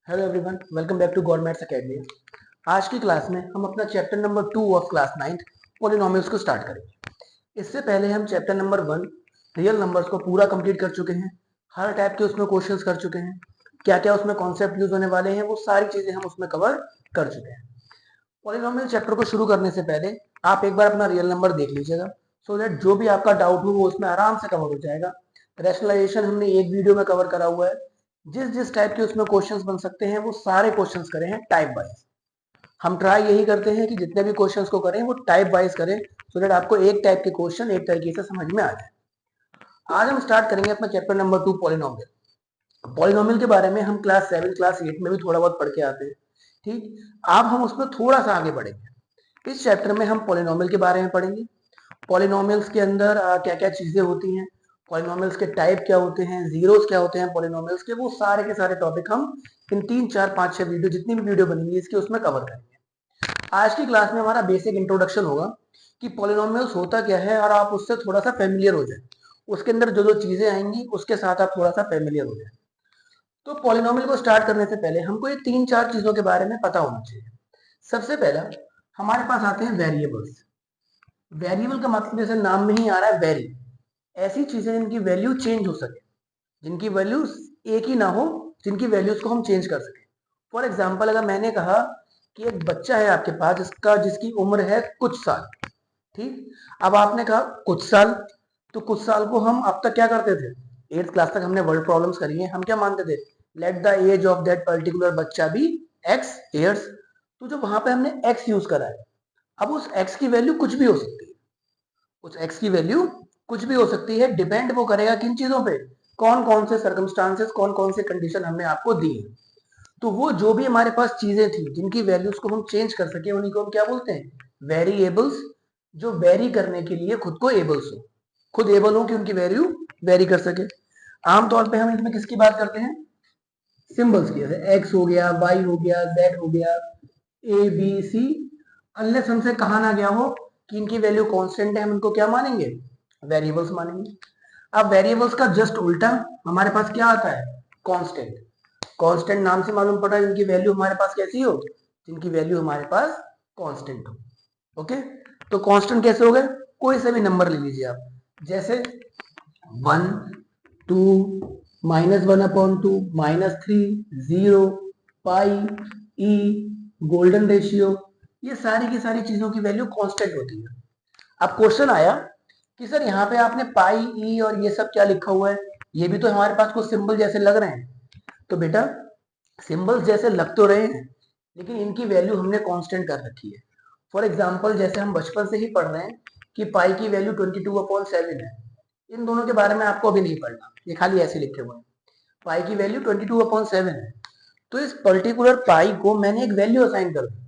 Hello everyone, welcome back to government's academy. आज की class में हम अपना chapter number 2 of class 9 polynomials को स्टार्ट करेंगे। इससे पहले हम चैप्टर नंबर 1 रियल नंबर्स को पूरा कंप्लीट कर चुके हैं। हर टाइप के उसमें क्वेश्चंस कर चुके हैं। क्या क्या उसमें कॉन्सेप्ट यूज होने वाले हैं वो सारी चीजें हम उसमें कवर कर चुके हैं। पॉलिनोमियल चैप्टर को शुरू करने से पहले आप एक बार अपना रियल नंबर देख लीजिएगा, सो दैट जो भी आपका डाउट हो वो उसमें आराम से कवर हो जाएगा। रैशनलाइजेशन हमने एक वीडियो में कवर करा हुआ है। जिस जिस टाइप के उसमें क्वेश्चंस बन सकते हैं वो सारे क्वेश्चंस करे हैं टाइप वाइज। हम ट्राई यही करते हैं कि जितने भी क्वेश्चंस को करें वो टाइप वाइज करें, सो दैट आपको एक टाइप के क्वेश्चन एक तरीके से समझ में आ जाए। आज हम स्टार्ट करेंगे अपना चैप्टर नंबर 2 पॉलिनोमियल। पॉलिनोमियल के बारे में हम क्लास 7 क्लास 8 में भी थोड़ा बहुत पढ़ के आते हैं। ठीक, अब हम उसमें थोड़ा सा आगे बढ़ेंगे। इस चैप्टर में हम पॉलिनोमियल के बारे में पढ़ेंगे। पॉलिनोमियल्स के अंदर क्या क्या चीजें होती हैं, पॉलिनोमियल्स के टाइप क्या होते हैं, जीरोस क्या होते हैं पॉलिनोमियल्स के, वो सारे के सारे टॉपिक हम इन 3 4 5 6 वीडियो जितनी भी वीडियो बनेंगी इसके उसमें कवर करेंगे। आज की क्लास में हमारा बेसिक इंट्रोडक्शन होगा कि पॉलिनोमियल्स होता क्या है और आप उससे थोड़ा सा फेमिलियर हो जाए। उसके अंदर जो जो चीजें आएंगी उसके साथ आप थोड़ा सा फेमिलियर हो जाए। तो पॉलिनोमियल को स्टार्ट करने से पहले हमको ये 3 4 चीजों के बारे में पता होना चाहिए। सबसे पहला हमारे पास आते हैं वेरिएबल्स। वेरिएबल का मतलब जैसे नाम में ही आ रहा है वेरी, ऐसी चीजें जिनकी वैल्यू चेंज हो सके, जिनकी वैल्यूज एक ही ना हो, जिनकी वैल्यूज को हम चेंज कर सके। फॉर एग्जाम्पल अगर मैंने कहा कि एक बच्चा है आपके पास जिसकी उम्र है कुछ साल, ठीक, अब आपने कहा कुछ साल, तो कुछ साल को हम अब तक क्या करते थे, 8th क्लास तक हमने वर्ड प्रॉब्लम्स करी है, हम क्या मानते थे, let the age of that particular बच्चा बी x ईयर्स। तो जो वहां पे हमने x यूज करा है, अब उस x की वैल्यू कुछ भी हो सकती है, उस x की वैल्यू कुछ भी हो सकती है। डिपेंड वो करेगा किन चीजों पे, कौन कौन से सर्कमस्टांसेस, कौन कौन से कंडीशन हमने आपको दी है। तो वो जो भी हमारे पास चीजें थी जिनकी वैल्यूज को हम चेंज कर सके उन्हीं को हम क्या बोलते हैं, वेरिएबल्स। जो वेरी करने के लिए खुद को एबल्स हो, खुद एबल हो कि उनकी वैल्यू वेरी कर सके। आमतौर पे हम इसमें किसकी बात करते हैं, सिंबल्स की, जैसे एक्स हो गया, वाई हो गया, जेड हो गया, ए बी सी। अनलेस हमसे कहा ना गया हो कि इनकी वैल्यू कांस्टेंट है, हम इनको क्या मानेंगे, वेरिएबल्स मानेंगे। अब वेरिएबल्स का जस्ट उल्टा हमारे पास क्या आता है, कांस्टेंट। कांस्टेंट नाम से मालूम पड़ा जिनकी वैल्यू हमारे पास कैसी हो, जिनकी वैल्यू हमारे पास कांस्टेंट हो। ओके, तो कांस्टेंट कैसे हो गए, कोई से भी नंबर ले लीजिए आप, जैसे 1 2 -1/2 -3 0 पाई ई गोल्डन रेशियो, ये सारी की सारी चीजों की वैल्यू कांस्टेंट होती है। अब क्वेश्चन आया कि सर यहाँ पे आपने पाई ई और ये सब क्या लिखा हुआ है, ये भी तो हमारे पास कुछ सिंबल जैसे लग रहे हैं। तो बेटा सिंबल्स जैसे लग तो रहे हैं, लेकिन इनकी वैल्यू हमने कांस्टेंट कर रखी है। फॉर एग्जांपल जैसे हम बचपन से ही पढ़ रहे हैं कि पाई की वैल्यू 22/7 है। इन दोनों के बारे में आपको अभी नहीं पढ़ना, ये खाली ऐसे लिखे हुए हैं। पाई की वैल्यू 22/7 है, तो इस पर्टिकुलर पाई को मैंने एक वैल्यू असाइन कर दी।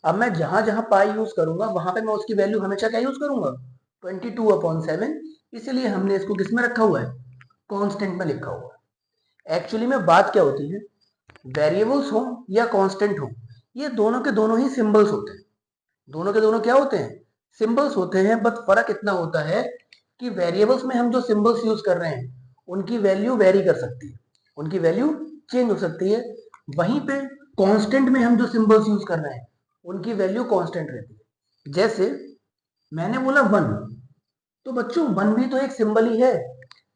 अब मैं जहां जहां पाई यूज करूंगा वहां पे मैं उसकी वैल्यू हमेशा क्या यूज करूंगा, 22/7। इसलिए हमने इसको किस में रखा हुआ है, कांस्टेंट में लिखा हुआ है। एक्चुअली में बात क्या होती है, वेरिएबल्स हो या कांस्टेंट हो, ये दोनों के दोनों ही सिंबल्स होते हैं। दोनों के दोनों क्या होते हैं, सिंबल्स होते हैं। बस फर्क इतना होता है कि वेरिएबल्स में हम जो सिंबल्स यूज कर रहे हैं उनकी वैल्यू वेरी कर सकती है, उनकी वैल्यू चेंज हो सकती है। वहीं पे कांस्टेंट में हम जो सिंबल्स यूज कर रहे हैं उनकी वैल्यू कांस्टेंट रहती है। जैसे मैंने बोला 1, तो बच्चों 1 भी तो एक सिंबल ही है।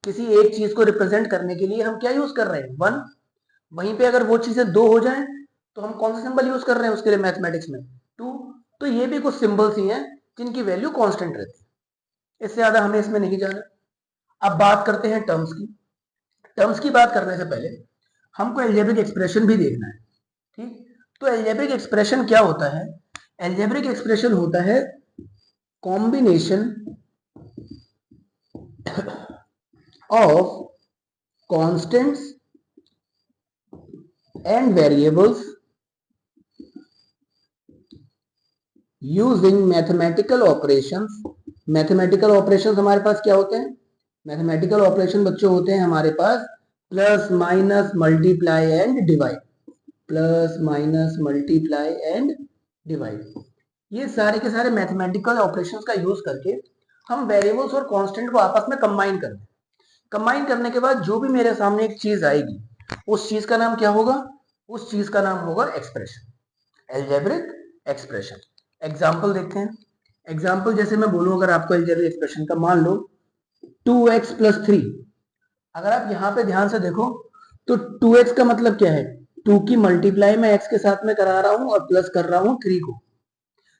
किसी एक चीज को रिप्रेजेंट करने के लिए हम क्या यूज कर रहे हैं, 1। वहीं पे अगर वो चीजें 2 हो जाएं तो हम कौन सा सिंबल यूज कर रहे हैं उसके लिए मैथमेटिक्स में, 2। तो ये भी कुछ सिंबल्स ही हैं जिनकी वैल्यू कांस्टेंट रहती है। इससे ज्यादा हमें इसमें नहीं जाना। अब बात करते हैं टर्म्स की। टर्म्स की बात करने से पहले हमको एल्जेब्रिक एक्सप्रेशन भी देखना है, ठीक। तो एल्जेब्रिक एक्सप्रेशन क्या होता है, एल्जेब्रिक एक्सप्रेशन होता है combination of constants and variables using mathematical operations. Mathematical operations हमारे पास क्या होते हैं, मैथमेटिकल ऑपरेशन बच्चों होते हैं हमारे पास plus minus multiply and divide, plus minus multiply and divide. ये सारे के सारे मैथमेटिकल ऑपरेशंस का यूज करके हम वेरिएबल्स और कांस्टेंट को आपस में कंबाइन करते हैं। कंबाइन करने के बाद जो भी मेरे सामने एक चीज आएगी उस चीज का नाम क्या होगा, उस चीज का नाम होगा एक्सप्रेशन, एल्जेब्रिक एक्सप्रेशन। एग्जाम्पल देखते हैं। एग्जाम्पल जैसे मैं बोलूं अगर आपको एल्जेब्रिक एक्सप्रेशन का, मान लो 2x + 3। अगर आप यहाँ पे ध्यान से देखो तो 2x का मतलब क्या है, 2 की मल्टीप्लाई मैं x के साथ में करा रहा हूं और प्लस कर रहा हूं 3 को।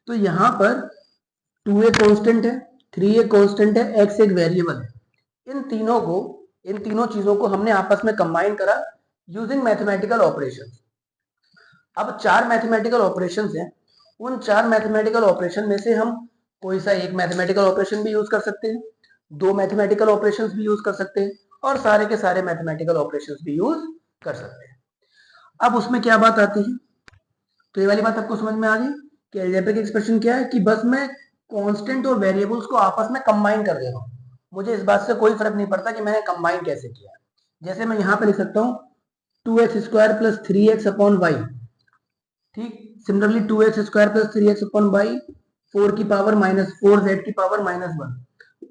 तो यहाँ पर 2 एक कांस्टेंट है, 3 एक कांस्टेंट है, x एक वेरिएबल है। इन तीनों चीजों को हमने आपस में कंबाइन करा यूजिंग मैथमेटिकल ऑपरेशंस। अब 4 मैथमेटिकल ऑपरेशंस हैं। उन 4 मैथमेटिकल ऑपरेशन में से हम कोई सा एक मैथमेटिकल ऑपरेशन भी यूज कर सकते हैं, 2 मैथमेटिकल ऑपरेशंस भी यूज कर सकते हैं और सारे के सारे मैथमेटिकल ऑपरेशंस भी यूज कर सकते हैं। अब उसमें क्या बात आती है, तो ये वाली बात आपको समझ में आ गई कि अलजेब्रिक एक्सप्रेशन क्या है, कि बस मैं कांस्टेंट और वेरिएबल्स को आपस में कंबाइन कर दे रहा हूँ। मुझे इस बात से कोई फर्क नहीं पड़ता कि मैंने कंबाइन कैसे किया। जैसे मैं यहाँ पे लिख सकता हूँ 2x² + 3x/y। ठीक, सिमिलरली 2x² + 3x/y 4 की पावर -4z की पावर -1।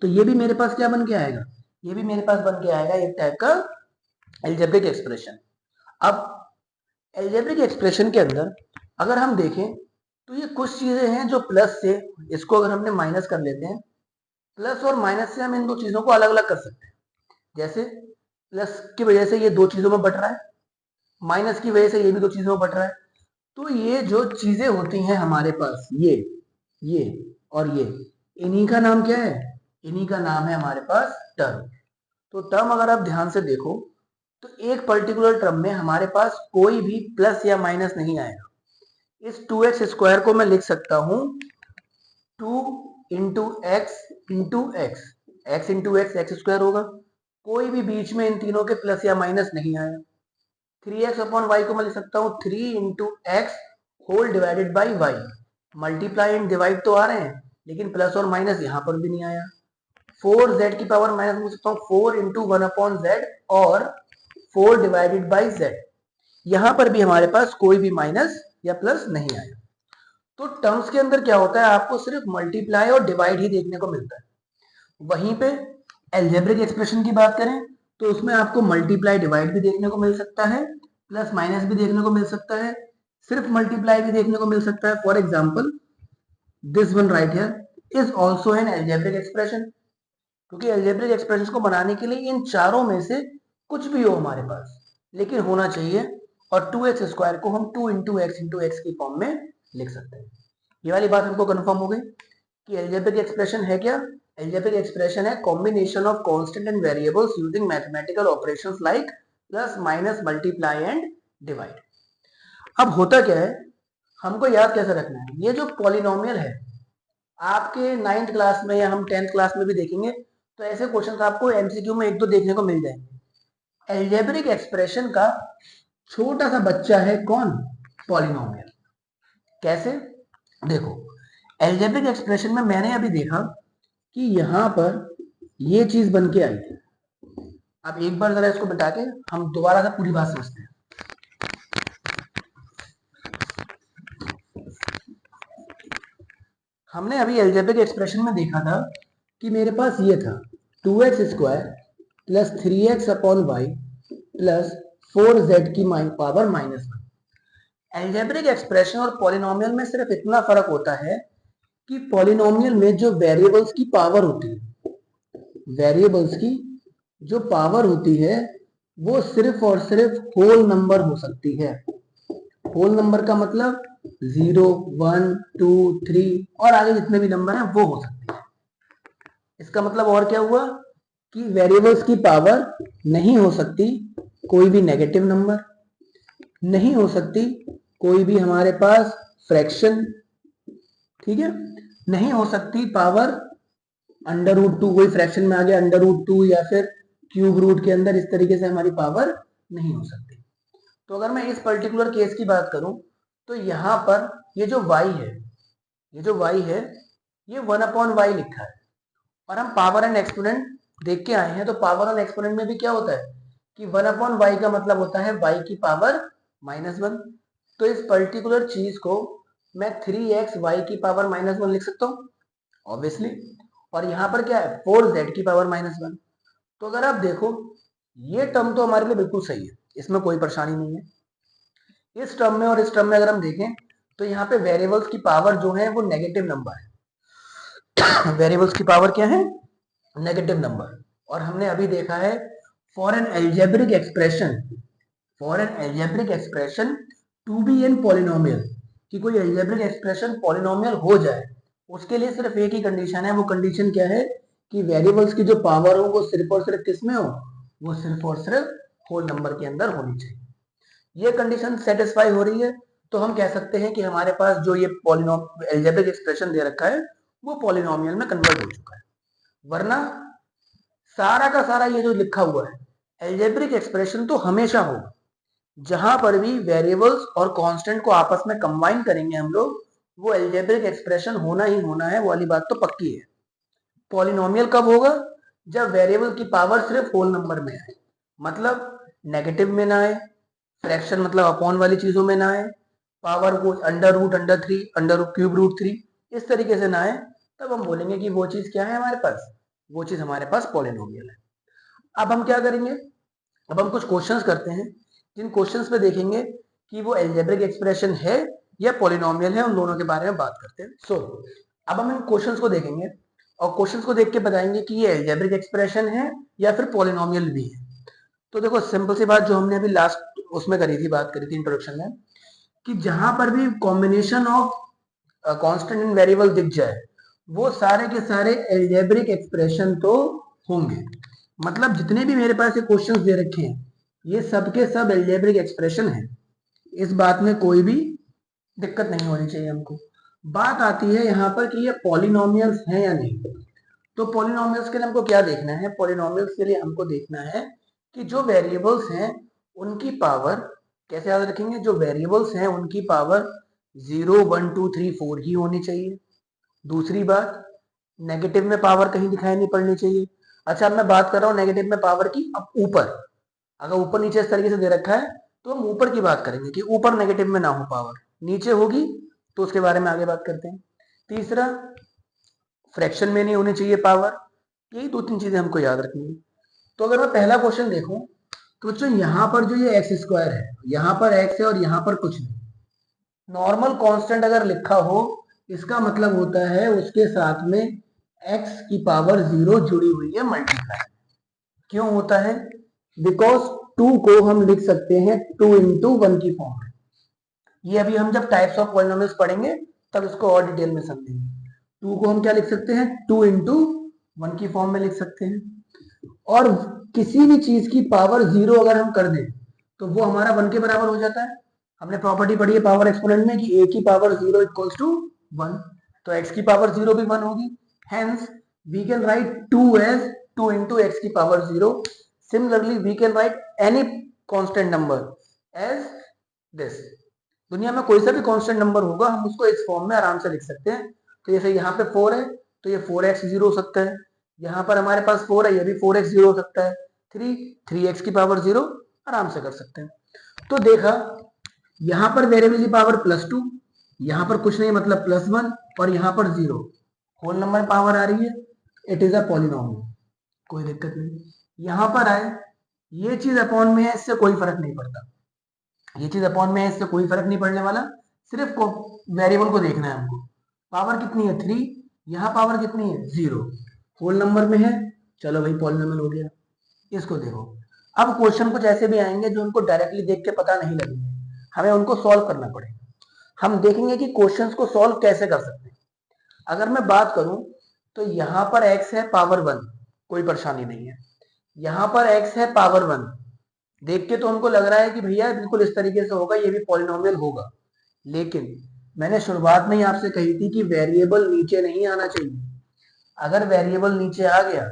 तो ये भी मेरे पास क्या बन के आएगा, ये भी मेरे पास बन के आएगा एक टाइप का अलजेब्रिक एक्सप्रेशन। अब अलजेब्रिक एक्सप्रेशन के अंदर अगर हम देखें तो ये कुछ चीजें हैं जो प्लस से, इसको अगर हमने माइनस कर लेते हैं, प्लस और माइनस से हम इन दो चीजों को अलग अलग कर सकते हैं। जैसे प्लस की वजह से ये दो चीजों में बट रहा है, माइनस की वजह से ये भी दो चीजों में बट रहा है। तो ये जो चीजें होती हैं हमारे पास, ये और ये, इन्हीं का नाम क्या है, इन्हीं का नाम है हमारे पास टर्म। तो टर्म अगर आप ध्यान से देखो तो एक पर्टिकुलर टर्म में हमारे पास कोई भी प्लस या माइनस नहीं आएगा। इस 2x² को मैं लिख सकता हूं 2 × x × x, x × x x² होगा, कोई भी बीच में इन तीनों के प्लस या माइनस नहीं आया। 3x/y को मैं लिख सकता हूँ 3 × x whole divided by y। Multiply and divide तो आ रहे हैं लेकिन प्लस और माइनस यहाँ पर भी नहीं आया। 4z की पावर माइनस लिख सकता हूँ 4 × 1/z और 4 डिवाइडेड बाई z। यहाँ पर भी हमारे पास कोई भी माइनस या प्लस नहीं आया। तो टर्म्स के अंदर क्या होता है, आपको सिर्फ मल्टीप्लाई और डिवाइड ही देखने को मिलता है। वहीं पे अलजेब्रिक एक्सप्रेशन की बात करें तो उसमें आपको मल्टीप्लाई डिवाइड भी देखने को मिल सकता है, प्लस माइनस भी देखने को मिल सकता है, सिर्फ मल्टीप्लाई भी देखने को मिल सकता है। For example this one right here is also an algebraic expression, क्योंकि अलजेब्रिक एक्सप्रेशन को बनाने के लिए इन चारों में से कुछ भी हो हमारे पास, लेकिन होना चाहिए। और 2x² को हम 2 × x × x की फॉर्म में लिख सकते हैं। ये वाली बात हमको कंफर्म हो गई कि अलजेब्रिक एक्सप्रेशन है क्या, अलजेब्रिक एक्सप्रेशन है combination of constant and variables using mathematical operations like plus minus multiply and divide. अब होता क्या है, हमको याद कैसे रखना है, ये जो पॉलिनोमियल है आपके 9th क्लास में या हम 10th क्लास में भी देखेंगे तो ऐसे क्वेश्चन आपको एमसीक्यू में एक दो देखने को मिल जाएंगे। अलजेब्रिक एक्सप्रेशन का छोटा सा बच्चा है कौन, पॉलिनोमियल। कैसे, देखो अलजेब्रिक एक्सप्रेशन में मैंने अभी देखा कि यहां पर ये चीज बन के आई थी। अब एक बार जरा इसको बता के हम दोबारा से पूरी बात समझते हैं। हमने अभी अलजेब्रिक एक्सप्रेशन में देखा था कि मेरे पास ये था 2x² + 3x/y + 4z की पावर -1। अलजेब्रिक एक्सप्रेशन और पॉलिनोमियल में सिर्फ इतना फर्क होता है कि पॉलिनोमियल में जो वेरिएबल्स की पावर होती है, वेरिएबल्स की जो पावर होती है वो सिर्फ और सिर्फ होल नंबर हो सकती है। होल नंबर का मतलब 0, 1, 2, 3 और आगे जितने भी नंबर हैं वो हो सकते हैं। इसका मतलब और क्या हुआ कि वेरिएबल्स की पावर नहीं हो सकती कोई भी नेगेटिव नंबर, नहीं हो सकती कोई भी हमारे पास फ्रैक्शन, ठीक है, नहीं हो सकती पावर √2, कोई फ्रैक्शन में आ गया √2 या फिर क्यूब रूट के अंदर, इस तरीके से हमारी पावर नहीं हो सकती। तो अगर मैं इस पर्टिकुलर केस की बात करूं तो यहाँ पर ये जो y है, ये जो y है ये 1/y लिखा है और हम पावर एंड एक्सपोनेंट देख के आए हैं। तो पावर एंड एक्सपोनेंट में भी क्या होता है कि 1/y का मतलब होता है y की पावर -1। तो इस पर्टिकुलर चीज को मैं 3x y की पावर -1 लिख सकता हूँ ऑब्वियसली, और यहाँ पर क्या है 4z की पावर -1। तो अगर आप देखो ये टर्म तो हमारे लिए बिल्कुल सही है, इसमें कोई परेशानी नहीं है। इस टर्म में और इस टर्म में अगर हम देखें तो यहाँ पे वेरिएबल्स की पावर जो है वो नेगेटिव नंबर है। वेरिएबल्स की पावर क्या है? Negative number. और हमने अभी देखा है for an algebraic expression, for an algebraic expression to be an polynomial, कि कोई एल्जेब्रिक एक्सप्रेशन पॉलिनोमियल हो जाए, उसके लिए सिर्फ एक ही कंडीशन है। वो कंडीशन क्या है? कि वेरिएबल्स की जो पावर हो वो सिर्फ और सिर्फ किस में हो? वो सिर्फ और सिर्फ होल नंबर के अंदर होनी चाहिए। ये कंडीशन सेटिस्फाई हो रही है तो हम कह सकते हैं कि हमारे पास जो ये एल्जेब्रिक एक्सप्रेशन दे रखा है वो पॉलिनोमियल में कन्वर्ट हो चुका है। वरना सारा का सारा ये जो लिखा हुआ है एल्जेब्रिक एक्सप्रेशन तो हमेशा होगा, जहां पर भी वेरिएबल्स और कांस्टेंट को आपस में कंबाइन करेंगे हम लोग, वो एल्जेब्रिक एक्सप्रेशन होना ही होना है, वो वाली बात तो पक्की है। पॉलिनोमियल कब होगा? जब वेरिएबल की पावर सिर्फ होल नंबर में आए, मतलब नेगेटिव में ना आए, फ्रैक्शन मतलब अपॉन वाली चीजों में ना आए, पावर को under root, under three, under cube root three इस तरीके से ना आए, तब हम बोलेंगे कि वो चीज क्या है हमारे पास? वो चीज हमारे पास पॉलिनोमियल है। अब हम क्या करेंगे? अब हम कुछ क्वेश्चंस करते हैं, जिन क्वेश्चंस पे देखेंगे कि वो एल्जेब्रिक एक्सप्रेशन है या पॉलिनोमियल है, उन दोनों के बारे में बात करते हैं। सो अब हम इन क्वेश्चंस को देखेंगे और क्वेश्चंस को देख के बताएंगे कि ये एल्जेब्रिक एक्सप्रेशन है या फिर पॉलिनोमियल भी है। तो देखो सिंपल सी बात, जो हमने अभी लास्ट उसमें करी थी, बात करी थी इंट्रोडक्शन में, कि जहां पर भी combination of constant and variable दिख जाए वो सारे के सारे एल्जेब्रिक एक्सप्रेशन तो होंगे। मतलब जितने भी मेरे पास ये क्वेश्चंस दे रखे हैं ये सब के सब एल्जेब्रिक एक्सप्रेशन है, इस बात में कोई भी दिक्कत नहीं होनी चाहिए हमको। बात आती है यहाँ पर कि ये पॉलिनोमियल्स हैं या नहीं। तो पॉलिनोमियल्स के लिए हमको क्या देखना है? पॉलिनोमियल्स के लिए हमको देखना है कि जो वेरिएबल्स हैं उनकी पावर कैसे याद रखेंगे? जो वेरिएबल्स हैं उनकी पावर 0 1 2 3 4 ही होनी चाहिए। दूसरी बात, नेगेटिव में पावर कहीं दिखाई नहीं पड़नी चाहिए। अच्छा, अब मैं बात कर रहा हूँ नेगेटिव में पावर की। अब ऊपर, अगर ऊपर नीचे इस तरीके से दे रखा है तो हम ऊपर की बात करेंगे कि ऊपर नेगेटिव में ना हो पावर, नीचे होगी तो उसके बारे में आगे बात करते हैं। तीसरा, फ्रैक्शन में नहीं होनी चाहिए पावर। यही दो तीन चीजें हमको याद रखनी है। तो अगर मैं पहला क्वेश्चन देखूं तो बच्चों यहाँ पर जो ये एक्स स्क्वायर है, यहाँ पर एक्स है और यहाँ पर कुछ नहीं, नॉर्मल कांस्टेंट अगर लिखा हो इसका मतलब होता है उसके साथ में एक्स की पावर 0 जुड़ी हुई है, मल्टीप्लाई। क्यों होता है? बिकॉज 2 को हम लिख सकते हैं 2 इंटू 1 की फॉर्म में। ये अभी हम जब टाइप्स ऑफ पॉलिनोमियल्स पढ़ेंगे तब इसको और डिटेल में समझेंगे। 2 को हम क्या लिख सकते हैं? 2 इंटू 1 की फॉर्म में लिख सकते हैं। और किसी भी चीज की पावर 0 अगर हम कर दें तो वो हमारा 1 के बराबर हो जाता है। हमने प्रॉपर्टी पढ़ी है पावर एक्सपोनेंट में कि a की पावर 0 इक्वल्स टू 1, तो x की पावर 0 भी 1 होगी। Hence we can write 2 as 2 into x की power 0। Similarly we can write any constant number as this. दुनिया में कोई सा भी कांस्टेंट नंबर होगा हम उसको इस फॉर्म में आराम से लिख सकते हैं। तो जैसे यहाँ पे 4 है तो ये 4x 0 हो सकता है, यहाँ पर हमारे पास 4 है, ये भी 4x 0 हो सकता है, 3x की पावर 0 आराम से कर सकते हैं। तो देखा, यहाँ पर वेरिएबल की पावर +2, यहाँ पर कुछ नहीं मतलब +1 और यहाँ पर 0, होल नंबर पावर आ रही है, इट इज अ पॉलिनोमियल, कोई दिक्कत नहीं। यहाँ पर आए, ये चीज अपॉन में है, इससे कोई फर्क नहीं पड़ता, ये चीज अपॉन में है, इससे कोई फर्क नहीं पड़ने वाला। सिर्फ वेरिएबल को देखना है हमको, पावर कितनी है 3, यहाँ पावर कितनी है 0, होल नंबर में है, चलो भाई पॉलिनोमियल हो गया। इसको देखो, अब क्वेश्चन कुछ ऐसे भी आएंगे जो उनको डायरेक्टली देख के पता नहीं लगेंगे, हमें उनको सॉल्व करना पड़ेगा। हम देखेंगे कि क्वेश्चंस को सॉल्व कैसे कर सकते हैं। अगर मैं बात करूं तो यहाँ पर x है पावर 1, कोई परेशानी नहीं है। यहाँ पर x है पावर 1, देख के तो हमको लग रहा है कि भैया बिल्कुल इस तरीके से होगा, ये भी पॉलिनोमियल होगा। लेकिन मैंने शुरुआत में ही आपसे कही थी कि वेरिएबल नीचे नहीं आना चाहिए। अगर वेरिएबल नीचे आ गया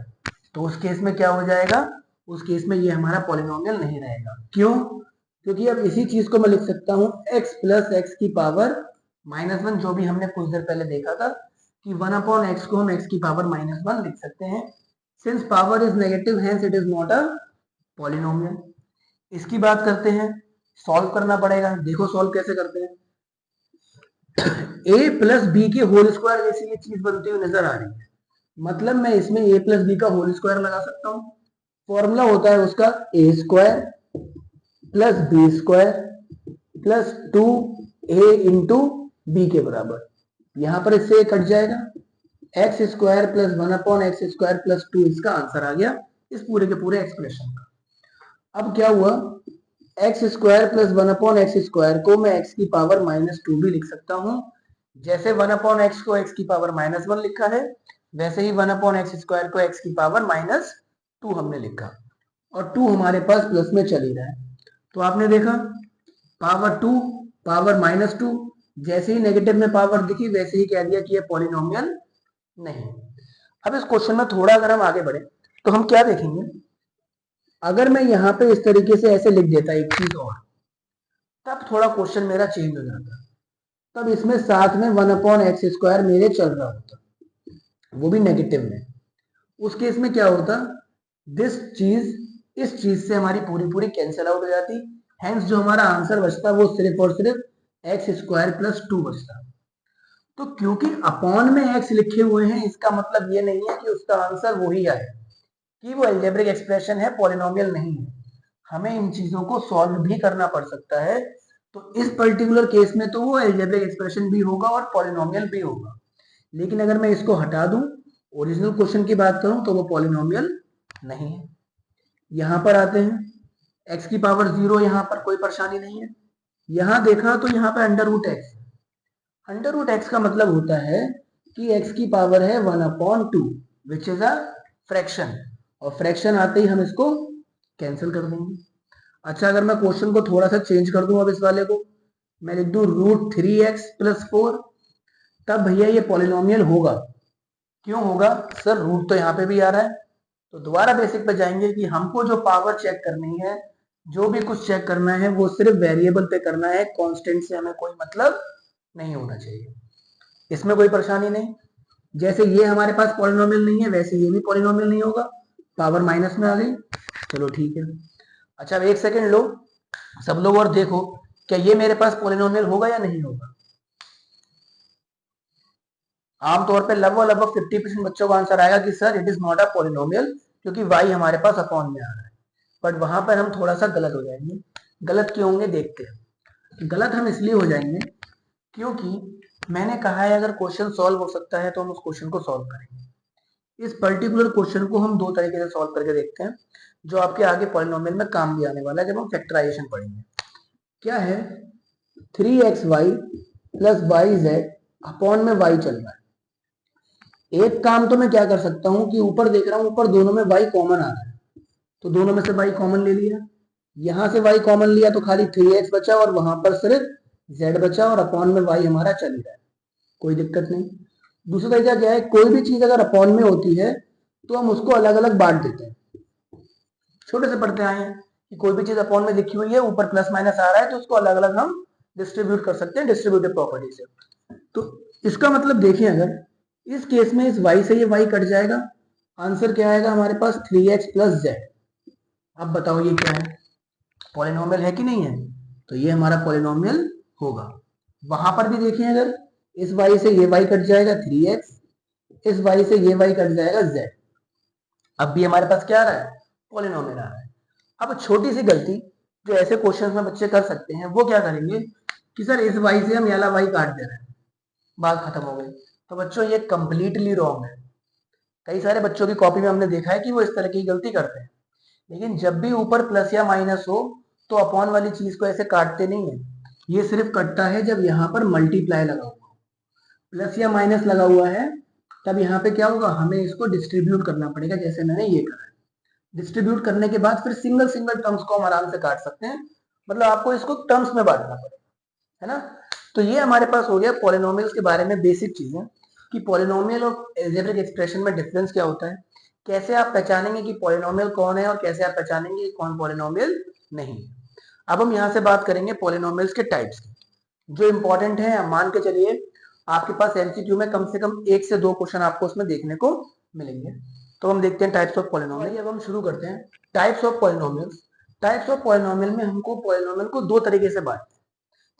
तो उस केस में क्या हो जाएगा? उस केस में ये हमारा पॉलिनोमियल नहीं रहेगा। क्यों? क्योंकि अब इसी चीज को मैं लिख सकता हूँ x प्लस एक्स की पावर -1, जो भी हमने कुछ देर पहले देखा था कि 1/x को हम x की पावर -1 लिख सकते हैं। Since power is negative hence it is not a polynomial. इसकी बात करते हैं, सॉल्व करना पड़ेगा। देखो सॉल्व कैसे करते हैं। a प्लस बी के होल स्क्वायर जैसी ये चीज बनती हुई नजर आ रही है, मतलब मैं इसमें a प्लस बी का होल स्क्वायर लगा सकता हूँ। फॉर्मूला होता है उसका a square plus b square plus 2a into b के बराबर। यहां पर इससे कट जाएगा, x square plus 1/x² plus 2 इसका आंसर आ गया इस पूरे के पूरे एक्सप्रेशन का। अब क्या हुआ, एक्स स्क्वायर प्लस 1/x² को मैं x की पावर -2 भी लिख सकता हूं। जैसे 1/x को x की पावर -1 लिखा है, वैसे ही 1/x² को x की पावर -2 हमने लिखा, और 2 हमारे पास प्लस में चल ही रहा है। तो आपने देखा पावर 2 पावर -2, जैसे ही नेगेटिव में पावर दिखी वैसे ही कह दिया कि ये पॉलिनोमियल नहीं। अब इस क्वेश्चन में थोड़ा अगर हम आगे बढ़े तो हम क्या देखेंगे, अगर मैं यहाँ पे इस तरीके से ऐसे लिख देता एक चीज और, तब थोड़ा क्वेश्चन मेरा चेंज हो जाता। तब इसमें साथ में 1/x² मेरे चल रहा होता, वो भी नेगेटिव में। उस केस में क्या होता, दिस चीज इस चीज से हमारी पूरी पूरी कैंसिल आउट हो जाती, हेंस जो हमारा आंसर बचता वो सिर्फ और सिर्फ x² प्लस 2 बचता। तो क्योंकि अपॉन में x लिखे हुए हैं, इसका मतलब ये नहीं है कि उसका आंसर वही आए, कि वो अलजेब्रिक एक्सप्रेशन है, पॉलिनोमियल नहीं है। हमें इन चीजों को सॉल्व भी करना पड़ सकता है। तो इस पर्टिकुलर केस में तो वो अलजेब्रिक एक्सप्रेशन भी होगा और पॉलिनोमियल भी होगा, लेकिन अगर मैं इसको हटा दूं, ओरिजिनल क्वेश्चन की बात करूं, तो वो पॉलिनोमियल नहीं है। यहां पर आते हैं, x की पावर 0, यहां पर कोई परेशानी नहीं है। यहां देखा तो यहां पर √x, √x का मतलब होता है कि x की पावर है 1/2 विच इज अ फ्रैक्शन, और फ्रैक्शन आते ही हम इसको कैंसिल कर देंगे। अच्छा, अगर मैं क्वेश्चन को थोड़ा सा चेंज कर दूं, अब इस वाले को मैं लिख दूं √3x प्लस 4, तब भैया ये पॉलिनोमियल होगा। क्यों होगा सर, रूट तो यहाँ पे भी आ रहा है। तो दोबारा बेसिक पे जाएंगे कि हमको जो पावर चेक करनी है, जो भी कुछ चेक करना है, वो सिर्फ वेरिएबल पे करना है, कांस्टेंट से हमें कोई मतलब नहीं होना चाहिए। इसमें कोई परेशानी नहीं। जैसे ये हमारे पास पॉलिनोमियल नहीं है, वैसे ये भी पॉलिनोमियल नहीं होगा, पावर माइनस में आ गई, चलो ठीक है। अच्छा, अब एक सेकेंड लो सब लोग और देखो, क्या ये मेरे पास पॉलिनोमियल होगा या नहीं होगा। आमतौर पे लगभग 50% बच्चों का आंसर आएगा कि sir it is not a polynomial, क्योंकि y हमारे पास अपॉन में आ रहा है। बट वहां पर हम थोड़ा सा गलत हो जाएंगे। गलत क्यों होंगे देखते हैं। गलत हम इसलिए हो जाएंगे क्योंकि मैंने कहा है अगर क्वेश्चन सॉल्व हो सकता है तो हम उस क्वेश्चन को सॉल्व करेंगे। इस पर्टिकुलर क्वेश्चन को हम दो तरीके से सॉल्व करके देखते हैं, जो आपके आगे पॉलिनोमियल में काम भी आने वाला है जब हम फैक्टराइजेशन पढ़ेंगे। क्या है, 3xy प्लस yz अपॉन में y चल रहा है। एक काम तो मैं क्या कर सकता हूं कि ऊपर देख रहा हूं, ऊपर दोनों में y कॉमन आ रहा है, तो दोनों में से y कॉमन ले लिया। यहां से y कॉमन लिया तो खाली 3x बचा, और वहां पर सिर्फ z बचा, और अपॉन में y हमारा चल ही रहा है, कोई दिक्कत नहीं। दूसरा तरीका क्या है, कोई भी चीज अगर अपॉन में होती है तो हम उसको अलग अलग बांट देते हैं। छोटे से पढ़ते आए हैं कि कोई भी चीज अपॉन में लिखी हुई है, ऊपर प्लस माइनस आ रहा है, तो उसको अलग अलग हम डिस्ट्रीब्यूट कर सकते हैं डिस्ट्रीब्यूटिव प्रॉपर्टी से। तो इसका मतलब देखिए, अगर इस केस में इस y से ये y कट जाएगा, आंसर क्या आएगा हमारे पास 3x प्लस z। अब बताओ ये क्या है, पॉलिनोमियल है कि नहीं है। तो ये हमारा पॉलिनोमियल होगा। वहां पर भी देखिए, अगर इस y से ये y कट जाएगा 3x, इस y से ये y कट जाएगा z। अब भी हमारे पास क्या आ रहा है, पॉलिनोमियल आ रहा है। अब छोटी सी गलती जो ऐसे क्वेश्चंस में बच्चे कर सकते हैं, वो क्या करेंगे कि सर इस y से हम याला y काट दे रहे हैं, बात खत्म हो गई। तो बच्चों ये कंप्लीटली रॉन्ग है। कई सारे बच्चों की कॉपी में हमने देखा है कि वो इस तरह की गलती करते हैं, लेकिन जब भी ऊपर प्लस या माइनस हो तो अपॉन वाली चीज को ऐसे काटते नहीं है। ये सिर्फ कटता है जब यहाँ पर मल्टीप्लाई लगा हुआ, प्लस या माइनस लगा हुआ है, तब यहाँ पे क्या होगा, हमें इसको डिस्ट्रीब्यूट करना पड़ेगा, जैसे मैंने ये करा। डिस्ट्रीब्यूट करने के बाद फिर सिंगल सिंगल टर्म्स को हम आराम से काट सकते हैं, मतलब आपको इसको टर्म्स में बांटना पड़ेगा, है ना। तो ये हमारे पास हो गया पॉलिनोमियल्स के बारे में बेसिक चीजें, कि पॉलिनोमियल और अलजेब्रिक एक्सप्रेशन में डिफरेंस क्या होता है, कैसे आप पहचानेंगे कि पॉलिनोमियल कौन है और कैसे आप पहचानेंगे कि कौन पॉलिनोमियल नहीं। अब हम यहाँ से बात करेंगे पॉलिनोमियल्स के टाइप्स की, जो इंपॉर्टेंट है। मान के चलिए आपके पास एमसीक्यू में कम से कम 1 से 2 क्वेश्चन आपको उसमें देखने को मिलेंगे। तो हम देखते हैं टाइप्स ऑफ पॉलिनोमियल। अब हम शुरू करते हैं types of polynomials. Types of polynomial में हमको पॉलिनोमियल को दो तरीके से बांटते हैं।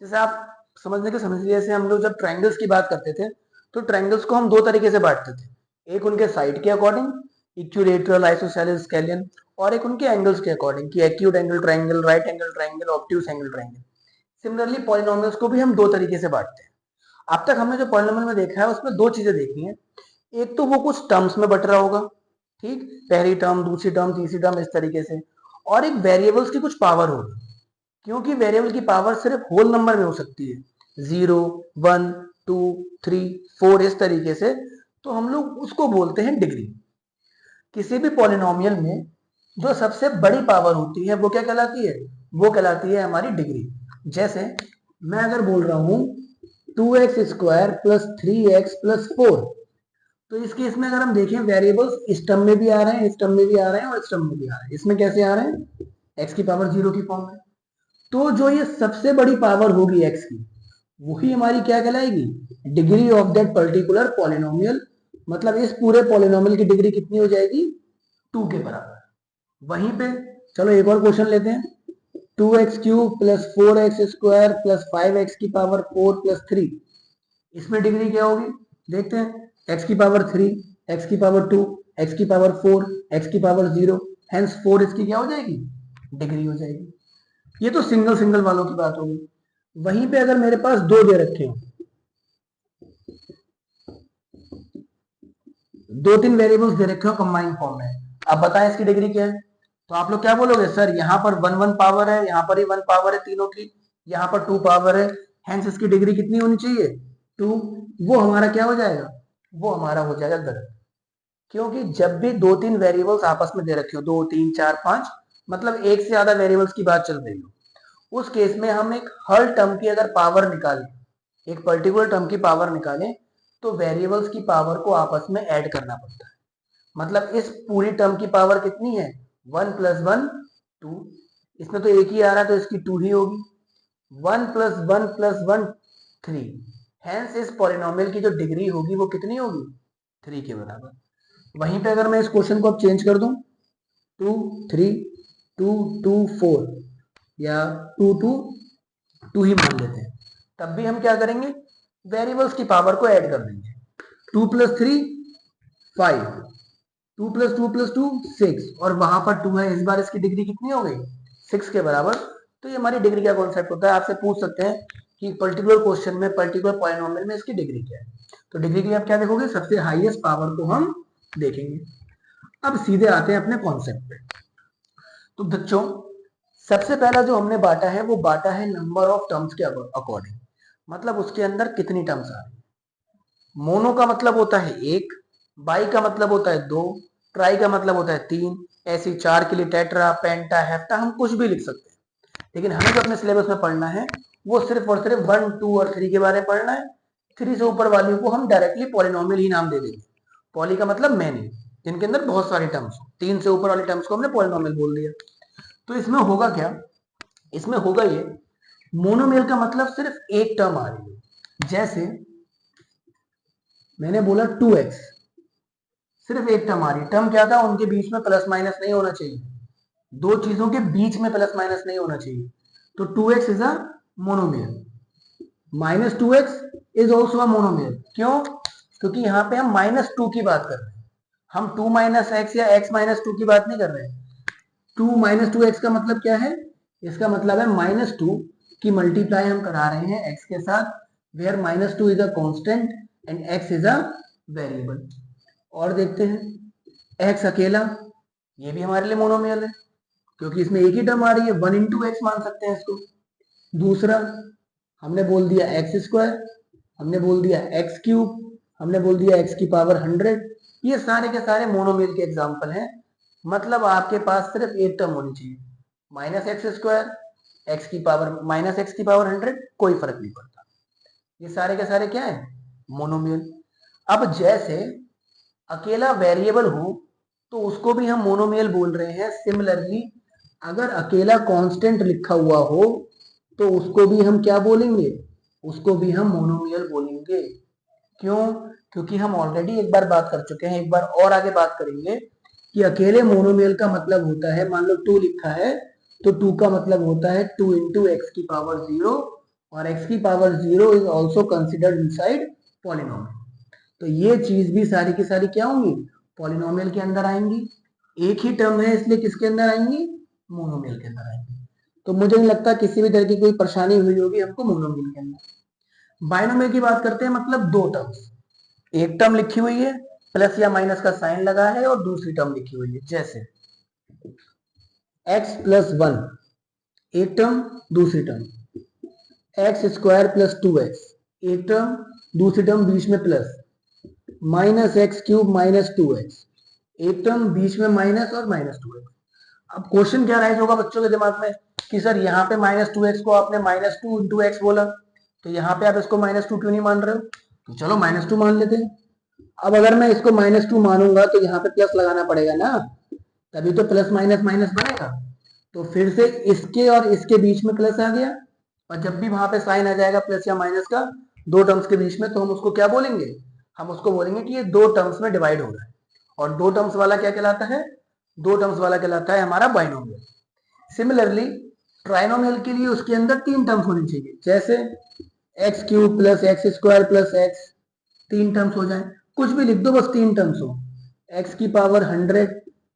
जैसे आप समझने के समझ लीजिए, जैसे हम लोग जब ट्रायंगल्स की बात करते थे, तो ट्रायंगल्स को हम दो तरीके से बांटते थे। एक उनके साइड के अकॉर्डिंग, इक्विलैटरल, आइसोसेलेस, स्केलियन, और एक उनके एंगल्स के अकॉर्डिंग कि acute angle triangle, right angle triangle, obtuse angle triangle. Similarly polynomials को भी हम दो तरीके से बांटते हैं। अब तक हमने जो पॉलिनोमियल में देखा है उसमें दो चीजें देखी हैं। एक तो वो कुछ टर्म्स में बट रहा होगा, ठीक, पहली टर्म, दूसरी टर्म, तीसरी टर्म, इस तरीके से, और एक वेरिएबल्स की कुछ पावर होगी, क्योंकि वेरिएबल की पावर सिर्फ होल नंबर में हो सकती है, 0, 1, 2, 3, 4, इस तरीके से, तो हम लोग उसको बोलते हैं डिग्री। किसी भी पॉलिनोमियल में जो सबसे बड़ी पावर होती है वो क्या कहलाती है? वो कहलाती है हमारी डिग्री। जैसे मैं अगर बोल रहा हूं 2x² प्लस 3x प्लस 4, तो इस केस में अगर हम देखें वेरिएबल्स इस टर्म में भी आ रहे हैं, इस टर्म में भी आ रहे हैं और इस टर्म में भी आ रहे हैं। इसमें कैसे आ रहे हैं? x की पावर 0 की फॉर्म में। तो जो ये सबसे बड़ी पावर होगी x की, वही हमारी क्या कहलाएगी? Degree of that particular polynomial. मतलब इस पूरे पॉलिनोमियल की डिग्री कितनी हो जाएगी? 2 के बराबर। वहीं पे चलो एक और क्वेश्चन लेते हैं, 2x³ plus 4x² plus 5x की पावर 4 प्लस 3, इसमें डिग्री क्या होगी? देखते हैं, x की पावर 3, x की पावर 2, x की पावर 4, x की पावर 0, हेंस 4 इसकी क्या हो जाएगी? डिग्री हो जाएगी। ये तो सिंगल सिंगल वालों की बात होगी। वहीं पे अगर मेरे पास दो दे रखे हो, दो तीन वेरिएबल्स दे रखे हो कंबाइन फॉर्म में, अब बताएं इसकी डिग्री क्या है? तो आप लोग क्या बोलोगे? सर यहाँ पर 1 पावर है, यहाँ पर ही 1 पावर है तीनों की, यहाँ पर 2 पावर है, हेंस इसकी डिग्री कितनी होनी चाहिए? 2। वो हमारा क्या हो जाएगा? वो हमारा हो जाएगा गलत। क्योंकि जब भी दो तीन वेरिएबल्स आपस में दे रखे हो, 2, 3, 4, 5, मतलब एक से ज्यादा वेरिएबल्स की बात चल रही हो, उस केस में हम एक हर टर्म की अगर पावर निकालें, एक पर्टिकुलर टर्म की पावर निकालें, तो वेरिएबल्स की पावर को आपस में ऐड करना पड़ता है। मतलब इस पूरी टर्म की पावर कितनी है? 1 प्लस 1 2, इसमें तो एक ही आ रहा है तो इसकी 2 ही होगी। 1 प्लस 1 प्लस 1 3, हेंस इस पॉलिनोमियल की जो डिग्री होगी वो कितनी होगी? 3 के बराबर। वहीं पे अगर मैं इस क्वेश्चन को अब चेंज कर दूं, 2 3 2 2 4 या 2 2 2 ही मान लेते हैं, तब भी हम क्या करेंगे? वेरिएबल्स की पावर को ऐड कर देंगे। 2 प्लस 3 5, 2 प्लस 2 प्लस 2 6, और वहां पर 2 है, इस बार इसकी डिग्री कितनी हो गई? 6 के बराबर। तो ये हमारी डिग्री का कॉन्सेप्ट होता है। आपसे पूछ सकते हैं कि पर्टिकुलर क्वेश्चन में पर्टिकुलर पॉलिनोमियल में इसकी डिग्री क्या है, तो डिग्री के लिए आप क्या देखोगे? सबसे हाईएस्ट पावर को हम देखेंगे। अब सीधे आते हैं अपने कॉन्सेप्ट पे। तो बच्चों, सबसे पहला जो हमने बांटा है वो बांटा है नंबर ऑफ टर्म्स के अकॉर्डिंग, मतलब उसके अंदर कितनी टर्म्स आ रही है। मोनो का मतलब होता है एक, बाई का मतलब होता है दो, ट्राई का मतलब होता है तीन, ऐसी चार के लिए टेट्रा, पेंटा, हेप्टा, हम कुछ भी लिख सकते हैं। लेकिन हमें जो अपने सिलेबस में पढ़ना है वो सिर्फ और सिर्फ 1, 2 और 3 के बारे में पढ़ना है। 3 से ऊपर वाली को हम डायरेक्टली पॉलिनोमियल ही नाम दे देंगे। पॉली का मतलब मैनी, जिनके अंदर बहुत सारी टर्म्स हो। 3 से ऊपर वाली टर्म्स को हमने पॉलिनोमियल बोल दिया। तो इसमें होगा क्या? इसमें होगा ये, मोनोमियल का मतलब सिर्फ एक टर्म आ रही है। जैसे मैंने बोला 2x, सिर्फ एक टर्म आ रही है। टर्म क्या था? उनके बीच में प्लस माइनस नहीं होना चाहिए, दो चीजों के बीच में प्लस माइनस नहीं होना चाहिए। तो 2x is a monomial, -2x is also a monomial. क्यों? क्योंकि यहाँ पे हम -2 की बात कर रहे हैं, हम 2 माइनस एक्स या x -2 की बात नहीं कर रहे हैं। 2 -2x का मतलब क्या है? इसका मतलब है -2 की मल्टीप्लाई हम करा रहे हैं x के साथ, where -2 is a constant and x is a variable. और देखते हैं x अकेला, ये भी हमारे लिए मोनोमियल है क्योंकि इसमें एक ही टर्म आ रही है, 1 इंटू एक्स मान सकते हैं इसको। दूसरा हमने बोल दिया x², हमने बोल दिया x³, हमने बोल दिया x की पावर 100। ये सारे के सारे मोनोमियल के एग्जाम्पल हैं। मतलब आपके पास सिर्फ एक टर्म होनी चाहिए, -x², x की पावर -x की पावर 100, कोई फर्क नहीं पड़ता। ये सारे के सारे क्या है? मोनोमियल। अब जैसे अकेला वेरिएबल हो तो उसको भी हम मोनोमियल बोल रहे हैं। सिमिलरली अगर अकेला कांस्टेंट लिखा हुआ हो तो उसको भी हम क्या बोलेंगे? उसको भी हम मोनोमियल बोलेंगे। क्यों? क्योंकि हम ऑलरेडी एक बार बात कर चुके हैं, एक बार और आगे बात करेंगे कि अकेले मोनोमियल का मतलब होता है, मान लो 2 लिखा है तो 2 का मतलब होता है 2 इंटू एक्स की पावर 0, और x की power 0 is also considered inside polynomial. तो ये चीज भी सारी की सारी क्या होंगी? पॉलिनोमियल के अंदर आएंगी। एक ही टर्म है इसलिए किसके अंदर आएंगी? मोनोमियल के अंदर आएंगी। तो मुझे नहीं लगता किसी भी तरह की कोई परेशानी हुई होगी हमको मोनोमियल के अंदर। बाइनोमियल की बात करते हैं, मतलब दो टर्म्स, एक टर्म लिखी हुई है प्लस या माइनस का साइन लगा है और दूसरी टर्म लिखी हुई है, जैसे x प्लस वन एक टर्म, दूसरी term x square plus 2x एक टर्म, दूसरी टर्म बीच में plus, minus x cube minus 2x एक टर्म, बीच में माइनस और माइनस 2x। अब क्वेश्चन क्या राइज होगा बच्चों के दिमाग में कि सर यहाँ पे माइनस 2x को आपने माइनस 2 इंटू एक्स बोला, तो यहाँ पे आप इसको माइनस 2 क्यों नहीं मान रहे हो? तो चलो माइनस 2 मान लेते हैं। अब अगर मैं इसको माइनस 2 मानूंगा तो यहाँ पे प्लस लगाना पड़ेगा ना, तभी तो प्लस माइनस माइनस बनेगा। तो फिर से इसके और इसके बीच में प्लस आ गया, और जब भी वहां पे साइन आ जाएगा प्लस या माइनस का दो टर्म्स के बीच में, तो हम उसको क्या बोलेंगे? हम उसको बोलेंगे कि ये दो टर्म्स में डिवाइड हो रहा है। और दो टर्म्स वाला क्या कहलाता है? दो टर्म्स वाला कहलाता है हमारा बाइनोमियल। सिमिलरली ट्राइनोमियल के लिए उसके अंदर तीन टर्म्स होनी चाहिए, जैसे x cube plus x square plus x, तीन टर्म्स हो जाए, कुछ भी लिख दो बस तीन टर्म्स हो, एक्स की power 100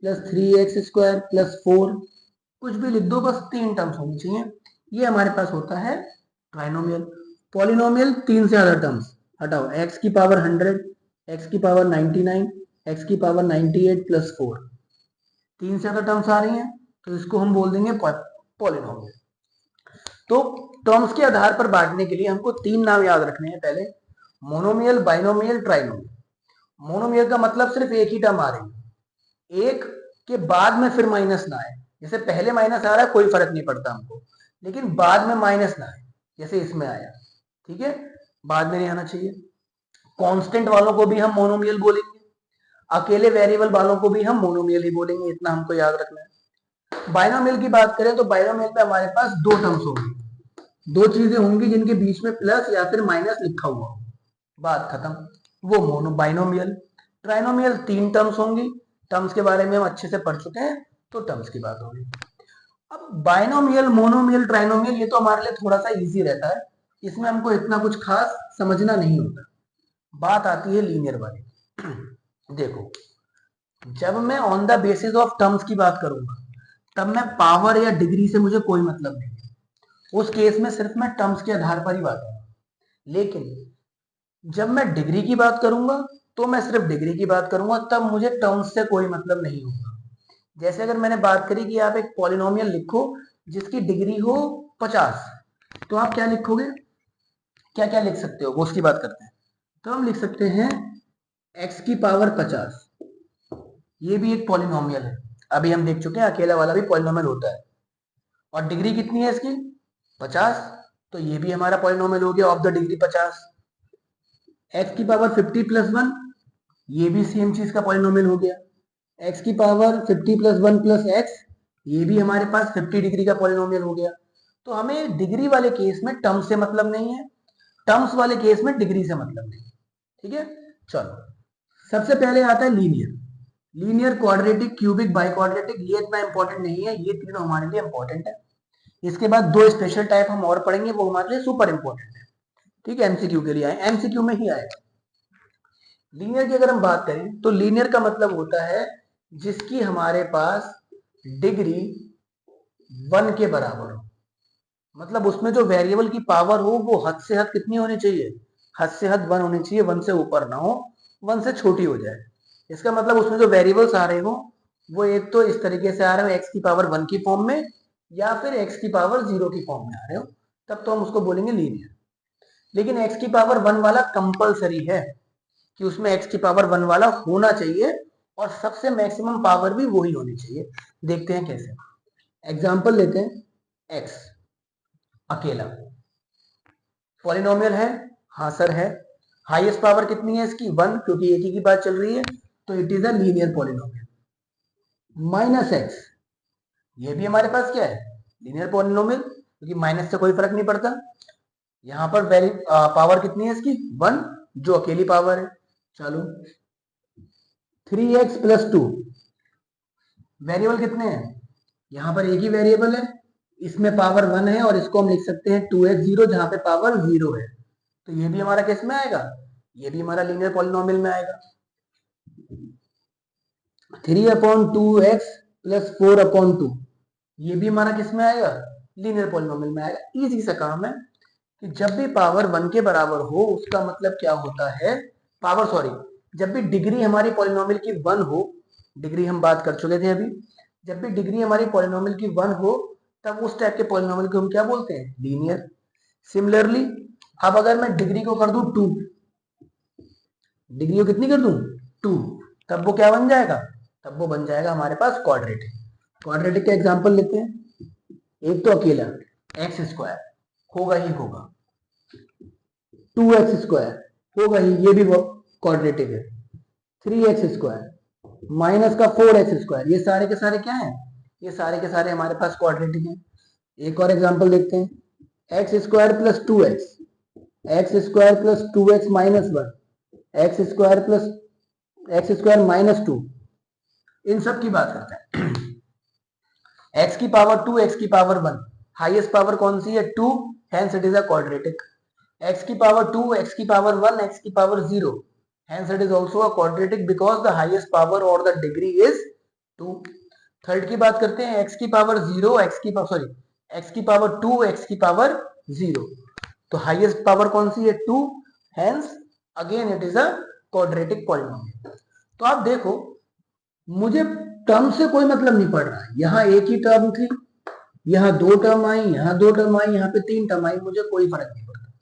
plus 3x square plus 4, कुछ भी लिख दो बस तीन टर्म्स होनी चाहिए। ये हमारे पास होता है ट्राइनोमियल। पॉलिनोमियल तीन से ज्यादा टर्म्स हटाओ, एक्स की पावर 100, एक्स की पावर 99, एक्स की पावर 98 प्लस 4, तीन से ज्यादा टर्म्स आ रही हैं तो इसको हम बोल देंगे पॉलिनोमियल। तो टर्म्स के आधार पर बांटने के लिए हमको तीन नाम याद रखने हैं। पहले मोनोमियल, बाइनोमियल, ट्राइनोमियल। मोनोमियल का मतलब सिर्फ एक ही टर्म आ रही है, एक के बाद में फिर माइनस ना आए। जैसे पहले माइनस आ रहा है कोई फर्क नहीं पड़ता हमको, लेकिन बाद में माइनस ना आए, जैसे इसमें आया, ठीक है, बाद में नहीं आना चाहिए। कांस्टेंट वालों को भी हम मोनोमियल बोलेंगे, अकेले वेरिएबल वालों को भी हम मोनोमियल ही बोलेंगे, इतना हमको याद रखना है। बाइनोमियल की बात करें तो बाइनोमियल पे हमारे पास दो टर्म्स होंगी, दो चीजें होंगी जिनके बीच में प्लस या फिर माइनस लिखा हुआ हो, बात खत्म, वो मोनो बाइनोमियल। ट्राइनोमियल तीन टर्म्स होंगी, टर्म्स के बारे में हम अच्छे से पढ़ चुके हैं, तो टर्म्स की बात होगी। अब बाइनोमियल, मोनोमियल, ट्राइनोमियल ये तो हमारे लिए थोड़ा सा इजी रहता है, इसमें हमको इतना कुछ खास समझना नहीं होता। बात आती है लीनियर वाली। देखो, जब मैं on the basis of terms की बात करूंगा तब मैं पावर या डिग्री से मुझे कोई मतलब नहीं है, उस केस में सिर्फ मैं टर्म्स के आधार पर ही बात करूंगा। लेकिन जब मैं डिग्री की बात करूंगा तो मैं सिर्फ डिग्री की बात करूंगा, तब मुझे टर्म्स से कोई मतलब नहीं होगा। जैसे अगर मैंने बात करी कि आप एक पॉलिनोमियल लिखो जिसकी डिग्री हो 50, तो आप क्या लिखोगे? क्या क्या लिख सकते हो वो उसकी बात करते हैं। तो हम लिख सकते हैं x की पावर 50, ये भी एक पॉलिनोमियल है, अभी हम देख चुके हैं अकेला वाला भी पॉलिनोमियल होता है। और डिग्री कितनी है इसकी? 50, तो ये भी हमारा पॉलिनोमियल हो गया ऑफ द डिग्री 50। x की पावर 50 प्लस 1, ये भी सेम चीज का पॉलिनोमियल हो गया। x की पावर 50 प्लस 1 प्लस x, ये भी हमारे पास 50 डिग्री का पॉलिनोमियल हो गया। तो हमें डिग्री वाले केस में टर्म से मतलब नहीं है, टर्म्स वाले केस में डिग्री से मतलब नहीं, ठीक है। चलो, सबसे पहले आता है linear. Linear, quadratic, cubic, by quadratic, ये इतना इंपॉर्टेंट नहीं है, ये तीनों हमारे लिए इंपॉर्टेंट है। इसके बाद दो स्पेशल टाइप हम और पढ़ेंगे, वो हमारे लिए सुपर इंपॉर्टेंट है, ठीक है, एमसीक्यू के लिए आए, एमसीक्यू में ही आएगा। लीनियर की अगर हम बात करें तो लीनियर का मतलब होता है जिसकी हमारे पास डिग्री 1 के बराबर हो, मतलब उसमें जो वेरिएबल की पावर हो वो हद से हद कितनी होनी चाहिए? हद से हद 1 होनी चाहिए, 1 से ऊपर ना हो, 1 से छोटी हो जाए। इसका मतलब उसमें जो वेरिएबल्स आ रहे हो वो एक तो इस तरीके से आ रहे हो एक्स की पावर 1 की फॉर्म में, या फिर एक्स की पावर 0 की फॉर्म में आ रहे हो, तब तो हम उसको बोलेंगे लीनियर। लेकिन एक्स की पावर 1 वाला कंपलसरी है कि उसमें एक्स की पावर 1 वाला होना चाहिए, और सबसे मैक्सिमम पावर भी वही होनी चाहिए। देखते हैं कैसे, एग्जाम्पल लेते हैं। एक्स अकेला पॉलिनोमियल है, हाँ सर है। हाईएस्ट पावर कितनी है इसकी? 1, क्योंकि एक ही की बात चल रही है, तो it is a linear polynomial. Minus x, ये भी हमारे पास क्या है? लीनियर पॉलिनोमियल, क्योंकि माइनस से कोई फर्क नहीं पड़ता। यहां पर पावर कितनी है इसकी? 1, जो अकेली पावर है। चलो, 3x प्लस 2, वेरिएबल कितने हैं? यहां पर एक ही वेरिएबल है, इसमें पावर 1 है, और इसको हम लिख सकते हैं 2x 0, जहां पे पावर 0 है, तो ये भी हमारा किस में आएगा? ये भी हमारा लीनियर पॉलिनोमियल में आएगा। 3/2x प्लस 4/2, ये भी हमारा किस में आएगा? लीनियर पॉलिनोमियल में आएगा। इजी सा काम है कि जब भी पावर 1 के बराबर हो उसका मतलब क्या होता है, पावर सॉरी, जब भी डिग्री हमारी पॉलिनोमियल की 1 हो, डिग्री हम बात कर चुके थे अभी, जब भी डिग्री हमारी पॉलिनोमियल की 1 हो तब उस टाइप के पॉलिनोमियल को हम क्या बोलते हैं, लीनियर। सिमिलरली अब अगर मैं डिग्री को कर दूं 2, डिग्री को कितनी कर दूं 2, तब वो क्या बन जाएगा, तब वो बन जाएगा हमारे पास क्वाड्रेटिक। क्वाड्रेटिक का एग्जांपल लेते हैं। एक तो अकेला एक्स स्क्वायर होगा ही होगा, 2x स्क्वायर होगा ही, ये भी क्वाड्रेटिक है। 3x स्क्वायर माइनस का 4x स्क्वायर, ये सारे के सारे क्या हैं, ये सारे के सारे हमारे पास क्वाड्रेटिक हैं। एक और एग्जांपल देखते हैं, x square plus 2x, x square plus 2x minus 1, x square plus x square minus 2, इन सब की बात करते हैं। x की पावर 2, x की पावर 1, हाईएस्ट पावर कौन सी है 2, hence it is a quadratic. x की पावर 2, x की पावर 1, x की power 0, hence it is also a quadratic because the highest power और द डिग्री इज 2। थर्ड की बात करते हैं, x की पावर 0, x की पावर सॉरी x की पावर 2, x की पावर 0, तो हाईएस्ट पावर कौन सी है 2, hence again it is a quadratic polynomial. तो आप देखो, मुझे टर्म से कोई मतलब नहीं पड़ रहा, यहाँ एक ही टर्म थी, यहाँ 2 टर्म आई, यहाँ 2 टर्म आई, यहाँ पे 3 टर्म आई, मुझे कोई फर्क नहीं पड़ता।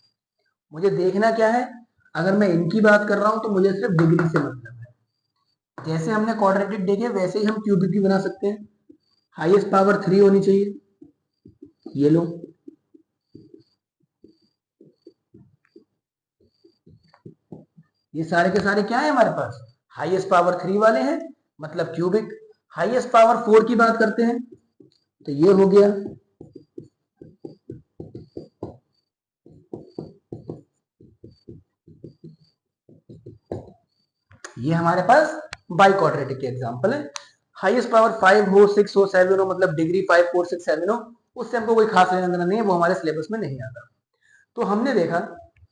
मुझे देखना क्या है, अगर मैं इनकी बात कर रहा हूं तो मुझे सिर्फ डिग्री से मतलब है। जैसे हमने क्वाड्रेटिक देखे वैसे ही हम क्यूबिक भी बना सकते हैं। हाईएस्ट पावर 3 होनी चाहिए, ये लो, ये सारे के सारे क्या है हमारे पास, हाईएस्ट पावर 3 वाले हैं, मतलब क्यूबिक। हाईएस्ट पावर 4 की बात करते हैं तो ये हो गया, ये हमारे पास बाई क्वाड्रेटिक के एग्जांपल है। हाईएस्ट पावर 5 हो, 6 हो, 7 हो, मतलब डिग्री 5 4 6 7 हो, उससे हमको कोई खास लेना देना नहीं है, वो हमारे सिलेबस में नहीं आता। तो हमने देखा,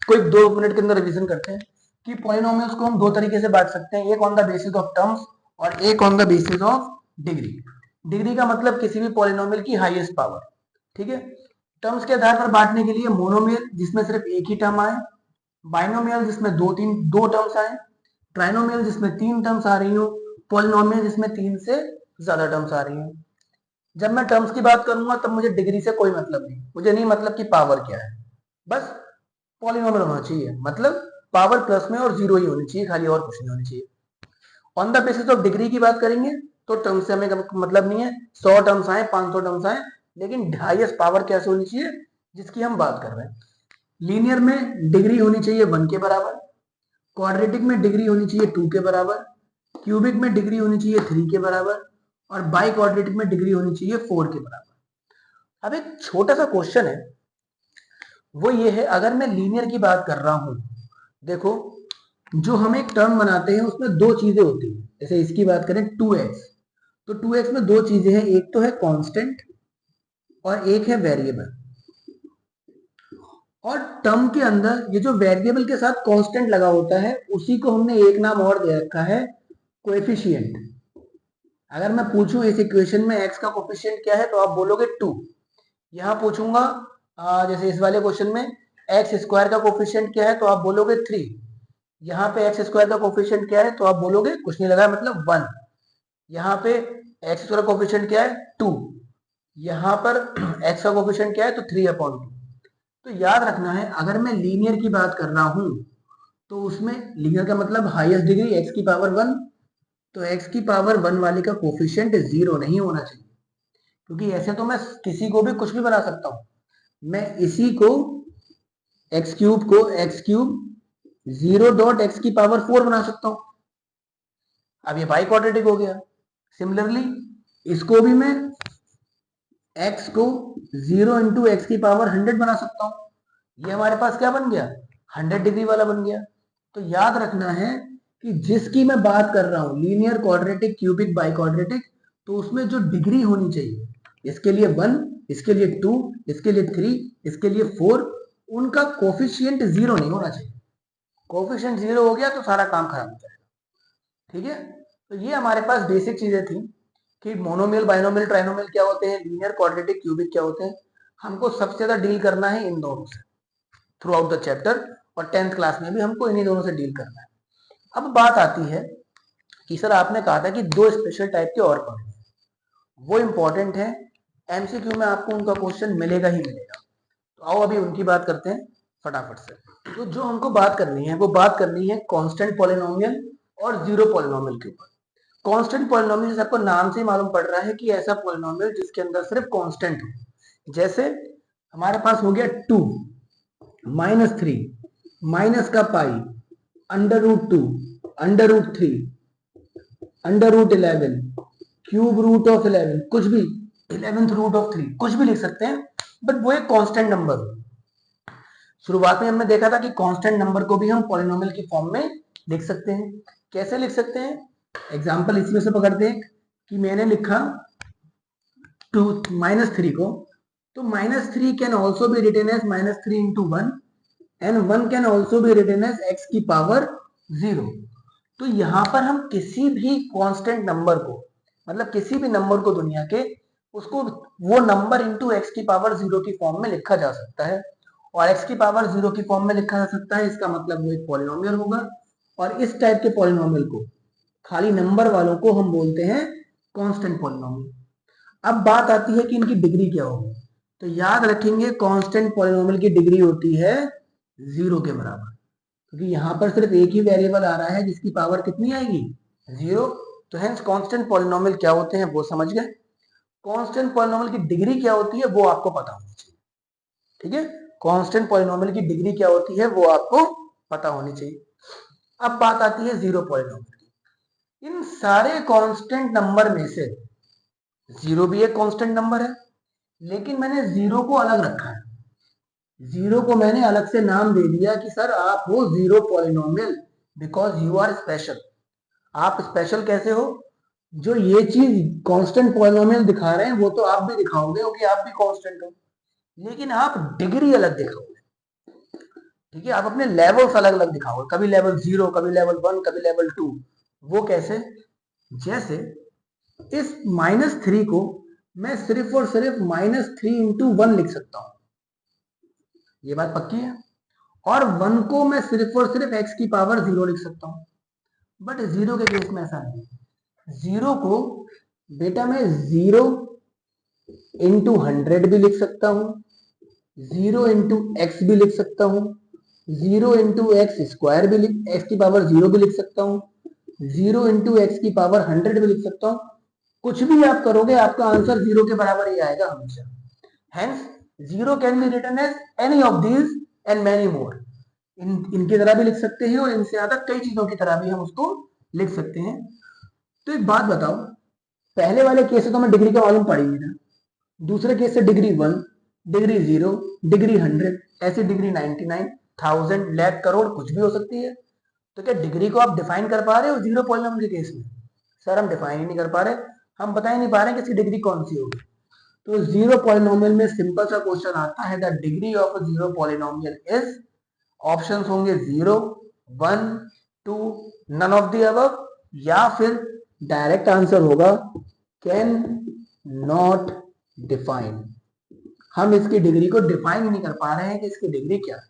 कोई 2 मिनट के अंदर रिवीजन करते हैं कि पॉलिनोमियल्स को हम दो तरीके से बांट सकते हैं, एक on the basis of terms और एक on the basis of degree. Degree का मतलब किसी भी पॉलिनोमियल की हाईएस्ट पावर, ठीक है। टर्म्स के आधार पर बांटने के लिए मोनोमियल जिसमें सिर्फ एक ही टर्म आए, बाइनोमियल जिसमें दो टर्म्स आए, ट्राइनोमियल जिसमें 3 टर्म्स आ रही हो, पॉलिनोमियल जिसमें 3 से ज्यादा टर्म्स आ रही हो। जब मैं टर्म्स की बात करूंगा तब मुझे डिग्री से कोई मतलब नहीं, मुझे नहीं मतलब कि पावर क्या है, बस पॉलिनोमियल होना चाहिए, मतलब पावर प्लस में और जीरो ही होनी चाहिए, खाली और कुछ नहीं होनी चाहिए। On the basis of degree की बात करेंगे तो टर्म्स से हमें मतलब नहीं है, 100 टर्म्स आए 500 टर्म्स आए, लेकिन हाईएस्ट पावर कैसे होनी चाहिए जिसकी हम बात कर रहे हैं। लीनियर में डिग्री होनी चाहिए 1 के बराबर, क्वाड्रेटिक में डिग्री होनी चाहिए 2 के बराबर, क्यूबिक में डिग्री होनी चाहिए 3 के बराबर, और बाई क्वाड्रेटिक में डिग्री होनी चाहिए 4 के बराबर। अब एक छोटा सा क्वेश्चन है, वो ये है, अगर मैं लीनियर की बात कर रहा हूं, देखो जो हम एक टर्म बनाते हैं उसमें दो चीजें होती हैं। जैसे इसकी बात करें 2x, तो 2x में दो चीजें हैं, एक तो है कांस्टेंट और एक है वेरिएबल। और टर्म के अंदर ये जो वेरिएबल के साथ कांस्टेंट लगा होता है उसी को हमने एक नाम और दे रखा है, कोएफिशिएंट। अगर मैं पूछूं इस इक्वेशन में x का कोएफिशिएंट क्या है तो आप बोलोगे 2। यहां पूछूंगा जैसे इस वाले क्वेश्चन में एक्स स्क्वायर का कोएफिशिएंट क्या है तो आप बोलोगे 3। यहाँ पे एक्स स्क्वायर का कोएफिशिएंट क्या है तो आप बोलोगे कुछ नहीं लगा मतलब 1। यहाँ पे एक्स स्क्वायर का कोएफिशिएंट क्या है 2, यहाँ पर एक्स का कोएफिशिएंट क्या है तो 3/2। तो याद रखना है, अगर मैं लीनियर की बात कर रहा हूं तो उसमें लीनियर का मतलब हाईएस्ट डिग्री एक्स की पावर 1, तो एक्स की पावर 1 वाले का कोफिशिएंट 0 नहीं होना चाहिए, क्योंकि ऐसे तो मैं किसी को भी कुछ भी बना सकता हूं। मैं इसी को एक्स क्यूब को एक्स क्यूब 0.x की पावर 4 बना सकता हूं। अब ये बाई क्वाड्रेटिक हो गया। सिमिलरली इसको भी मैं x को 0 इंटू एक्स की पावर 100 बना सकता हूं। ये हमारे पास क्या बन गया, 100 डिग्री वाला बन गया। तो याद रखना है कि जिसकी मैं बात कर रहा हूं linear, quadratic, cubic, by quadratic, तो उसमें जो डिग्री होनी चाहिए, इसके लिए 1, इसके लिए 2, इसके लिए 3, इसके लिए 4, उनका कोफिशिएंट 0 नहीं होना चाहिए। कोफिशिएंट 0 हो गया तो सारा काम खराब हो जाएगा, ठीक है। तो ये हमारे पास बेसिक चीजें थी कि मोनोमियल, बाइनोमियल, ट्राइनोमियल क्या होते हैं, लीनियर, क्वाड्रेटिक, क्यूबिक क्या होते हैं। हमको सबसे ज्यादा डील करना है इन दोनों से थ्रू आउट द चैप्टर, और 10th क्लास में भी हमको इन्हीं दोनों से डील करना है। अब बात आती है कि सर आपने कहा था कि दो स्पेशल टाइप के और पढ़ने, वो इंपॉर्टेंट है, एमसीक्यू में आपको उनका क्वेश्चन मिलेगा ही मिलेगा। तो आओ अभी उनकी बात करते हैं फटाफट से। तो जो हमको बात करनी है वो बात करनी है कांस्टेंट पॉलिनोमियल और जीरो पॉलिनोमियल के ऊपर। कांस्टेंट पॉलिनोमियल जैसे आपको नाम से ही मालूम पड़ रहा है कि ऐसा पॉलिनोमियल जिसके अंदर सिर्फ कांस्टेंट हो। जैसे हमारे पास हो गया 2 -3 माइनस का पाई √2 √3 √11 क्यूब रूट ऑफ 11 कुछ भी 11th रूट ऑफ 3 कुछ भी लिख सकते हैं, बट वो एक कांस्टेंट नंबर हो। शुरुआत में हमने देखा था कि कांस्टेंट नंबर को भी हम पॉलिनोमियल की फॉर्म में लिख सकते हैं। कैसे लिख सकते हैं? एग्जांपल इसमें से पकड़ते हैं कि मैंने लिखा 2 -3 को, तो -3 can also be written as -3 into 1 and 1 can also be written as x की पावर 0। तो यहाँ पर हम किसी भी कांस्टेंट नंबर को, मतलब किसी भी नंबर को दुनिया के, उसको वो नंबर इंटू x की पावर 0 की फॉर्म में लिखा जा सकता है, और x की पावर 0 की फॉर्म में लिखा जा सकता है, इसका मतलब वो एक पॉलिनोमियल होगा। और इस टाइप के पॉलिनोमियल को, खाली नंबर वालों को, हम बोलते हैं कांस्टेंट पॉलिनोमियल। अब बात आती है कि इनकी डिग्री क्या होगी। तो याद रखेंगे कांस्टेंट पॉलिनोमियल की डिग्री होती है 0 के बराबर, क्योंकि यहाँ पर सिर्फ एक ही वेरिएबल आ रहा है जिसकी पावर कितनी आएगी? 0। तो हेंस कांस्टेंट पॉलिनोमियल क्या होते हैं वो समझ गए। कांस्टेंट पॉलिनोमियल की डिग्री क्या होती है वो आपको पता होनी चाहिए। ठीक है, कांस्टेंट पॉलिनोमियल की डिग्री क्या होती है वो आपको पता होनी चाहिए। अब बात आती है जीरो पॉलिनोमियल की। इन सारे कांस्टेंट नंबर में से जीरो भी एक कांस्टेंट नंबर है, लेकिन मैंने जीरो को अलग रखा है। जीरो को मैंने अलग से नाम दे दिया कि सर आप हो zero polynomial because you are special. आप स्पेशल कैसे हो? जो ये चीज कांस्टेंट पॉलिनोमियल दिखा रहे हैं वो तो आप भी दिखाओगे क्योंकि आप भी कांस्टेंट हो, लेकिन आप डिग्री अलग दिखाओगे। ठीक है, आप अपने लेवल्स अलग अलग दिखाओगे, कभी लेवल 0, कभी लेवल 1, कभी लेवल 2। वो कैसे? जैसे इस -3 को मैं सिर्फ और सिर्फ -3 into 1 लिख सकता हूं, ये बात पक्की है। और 1 को मैं सिर्फ और सिर्फ x की पावर 0 लिख सकता हूं, बट 0 के केस में ऐसा नहीं है। 0 को बेटा मैं 0 into 100 भी लिख सकता हूं, 0 into x भी लिख सकता हूं, 0 into x स्क्वायर भी x की पावर 0 भी लिख सकता हूं, 0 into x की पावर 100 भी लिख सकता हूं। कुछ भी आप करोगे आपका आंसर 0 के बराबर ही आएगा हमेशा। Hence 0 can be written as any of these and many more. इनकी तरह भी लिख सकते हैं और इनसे ज्यादा कई चीजों की तरह भी हम उसको लिख सकते हैं। तो एक बात बताओ, पहले वाले केस से तो हमें डिग्री का मालूम पड़ ही था, दूसरे केस से डिग्री 1, डिग्री 0, डिग्री 100, ऐसी डिग्री 99, 1000, लाख, करोड़ कुछ भी हो सकती है। तो क्या डिग्री को आप डिफाइन कर पा रहे हो जीरो पॉलिनोमियल के केस में? सर हम डिफाइन ही नहीं कर पा रहे, हम बता ही नहीं पा रहे कि इसकी डिग्री कौन सी होगी। तो जीरो पॉलिनोमियल में सिंपल सा क्वेश्चन आता है, the degree of zero polynomial is, options होंगे 0, 1, 2, नन ऑफ द अबव, या फिर डायरेक्ट आंसर होगा कैन नॉट डिफाइन। हम इसकी डिग्री को डिफाइन ही नहीं कर पा रहे हैं कि इसकी डिग्री क्या है।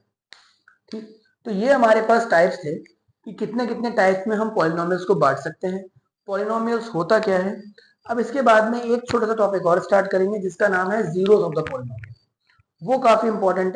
ठीक, तो ये हमारे पास टाइप्स थे कि कितने कितने टाइप्स में हम पॉलिनोमियल्स को बांट सकते हैं, पॉलिनोमियल्स होता क्या है। अब इसके बाद में एक छोटा सा टॉपिक और स्टार्ट करेंगे जिसका नाम है जीरोस ऑफ द पॉलिनोमियल। वो काफी इंपॉर्टेंट है।